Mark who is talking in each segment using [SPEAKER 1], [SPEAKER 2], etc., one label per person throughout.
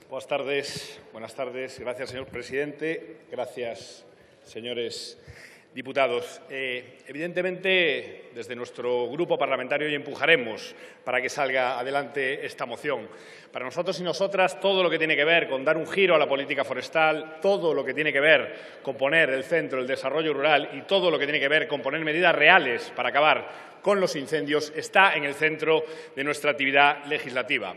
[SPEAKER 1] Buenas tardes. Gracias, señor presidente. Gracias, señores diputados. Evidentemente, desde nuestro grupo parlamentario hoy empujaremos para que salga adelante esta moción. Para nosotros y nosotras, todo lo que tiene que ver con dar un giro a la política forestal, todo lo que tiene que ver con poner el centro el desarrollo rural y todo lo que tiene que ver con poner medidas reales para acabar con los incendios está en el centro de nuestra actividad legislativa.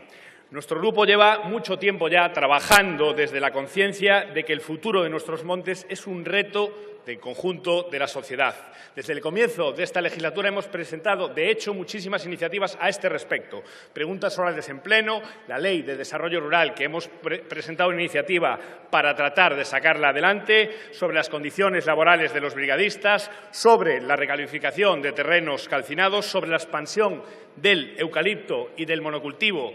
[SPEAKER 1] Nuestro grupo lleva mucho tiempo ya trabajando desde la conciencia de que el futuro de nuestros montes es un reto del conjunto de la sociedad. Desde el comienzo de esta legislatura hemos presentado, de hecho, muchísimas iniciativas a este respecto. Preguntas orales en pleno, la Ley de Desarrollo Rural, que hemos presentado una iniciativa para tratar de sacarla adelante, sobre las condiciones laborales de los brigadistas, sobre la recalificación de terrenos calcinados, sobre la expansión del eucalipto y del monocultivo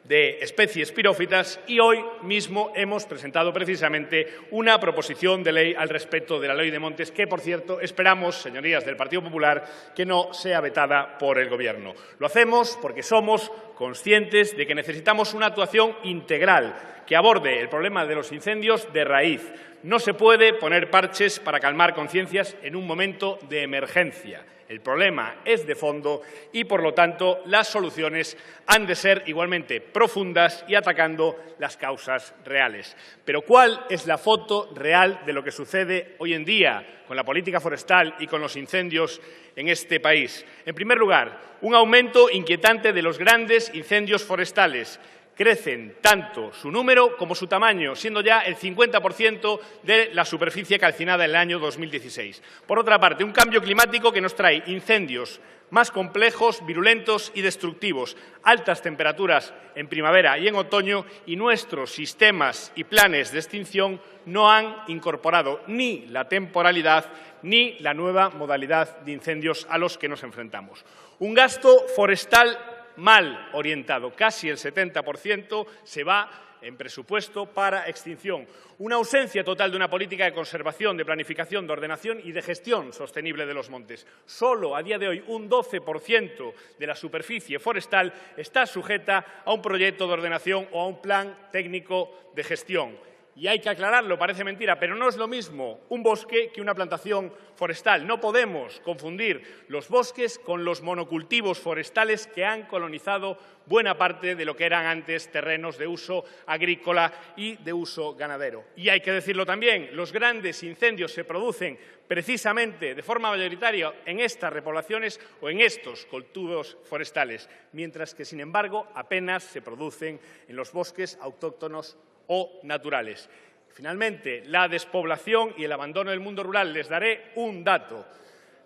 [SPEAKER 1] de especies pirófitas, y hoy mismo hemos presentado precisamente una proposición de ley al respecto de la Ley de Montes que, por cierto, esperamos, señorías del Partido Popular, que no sea vetada por el Gobierno. Lo hacemos porque somos conscientes de que necesitamos una actuación integral que aborde el problema de los incendios de raíz. No se puede poner parches para calmar conciencias en un momento de emergencia. El problema es de fondo y, por lo tanto, las soluciones han de ser igualmente profundas y atacando las causas reales. Pero ¿cuál es la foto real de lo que sucede hoy en día con la política forestal y con los incendios en este país? En primer lugar, un aumento inquietante de los grandes incendios forestales. Crecen tanto su número como su tamaño, siendo ya el 50% de la superficie calcinada en el año 2016. Por otra parte, un cambio climático que nos trae incendios más complejos, virulentos y destructivos, altas temperaturas en primavera y en otoño, y nuestros sistemas y planes de extinción no han incorporado ni la temporalidad ni la nueva modalidad de incendios a los que nos enfrentamos. Un gasto forestal mal orientado. Casi el 70% se va en presupuesto para extinción. Una ausencia total de una política de conservación, de planificación, de ordenación y de gestión sostenible de los montes. Solo a día de hoy un 12% de la superficie forestal está sujeta a un proyecto de ordenación o a un plan técnico de gestión. Y hay que aclararlo, parece mentira, pero no es lo mismo un bosque que una plantación forestal. No podemos confundir los bosques con los monocultivos forestales que han colonizado buena parte de lo que eran antes terrenos de uso agrícola y de uso ganadero. Y hay que decirlo también, los grandes incendios se producen precisamente de forma mayoritaria en estas repoblaciones o en estos cultivos forestales, mientras que, sin embargo, apenas se producen en los bosques autóctonos o naturales. Finalmente, la despoblación y el abandono del mundo rural. Les daré un dato.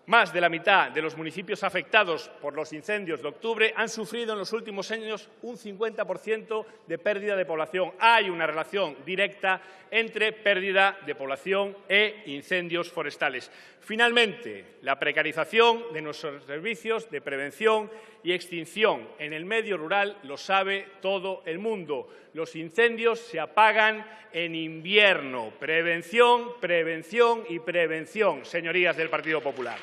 [SPEAKER 1] Más de la mitad de los municipios afectados por los incendios de octubre han sufrido en los últimos años un 50% de pérdida de población. Hay una relación directa entre pérdida de población e incendios forestales. Finalmente, la precarización de nuestros servicios de prevención y extinción en el medio rural lo sabe todo el mundo. Los incendios se apagan en invierno. Prevención, prevención y prevención, señorías del Partido Popular.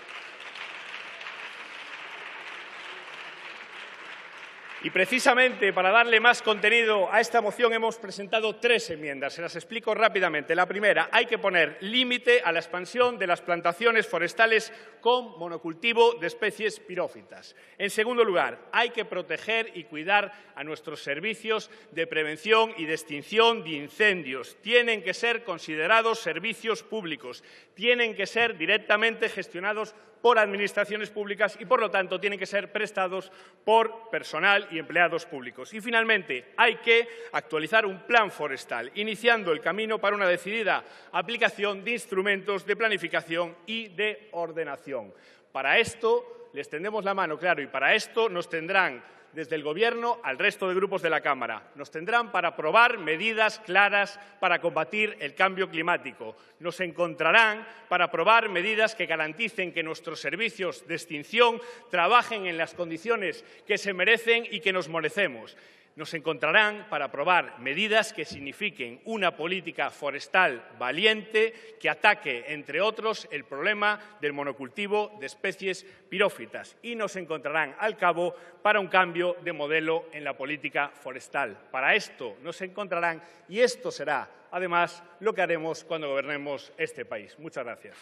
[SPEAKER 1] Y precisamente para darle más contenido a esta moción hemos presentado 3 enmiendas. Se las explico rápidamente. La primera, hay que poner límite a la expansión de las plantaciones forestales con monocultivo de especies pirófitas. En segundo lugar, hay que proteger y cuidar a nuestros servicios de prevención y de extinción de incendios. Tienen que ser considerados servicios públicos, tienen que ser directamente gestionados por administraciones públicas y, por lo tanto, tienen que ser prestados por personal y empleados públicos. Y, finalmente, hay que actualizar un plan forestal, iniciando el camino para una decidida aplicación de instrumentos de planificación y de ordenación. Para esto les tendemos la mano, claro, y para esto nos tendrán desde el Gobierno al resto de grupos de la Cámara. Nos tendrán para aprobar medidas claras para combatir el cambio climático. Nos encontrarán para aprobar medidas que garanticen que nuestros servicios de extinción trabajen en las condiciones que se merecen y que nos merecemos. Nos encontrarán para aprobar medidas que signifiquen una política forestal valiente que ataque, entre otros, el problema del monocultivo de especies pirófitas. Y nos encontrarán al cabo para un cambio de modelo en la política forestal. Para esto nos encontrarán y esto será, además, lo que haremos cuando gobernemos este país. Muchas gracias.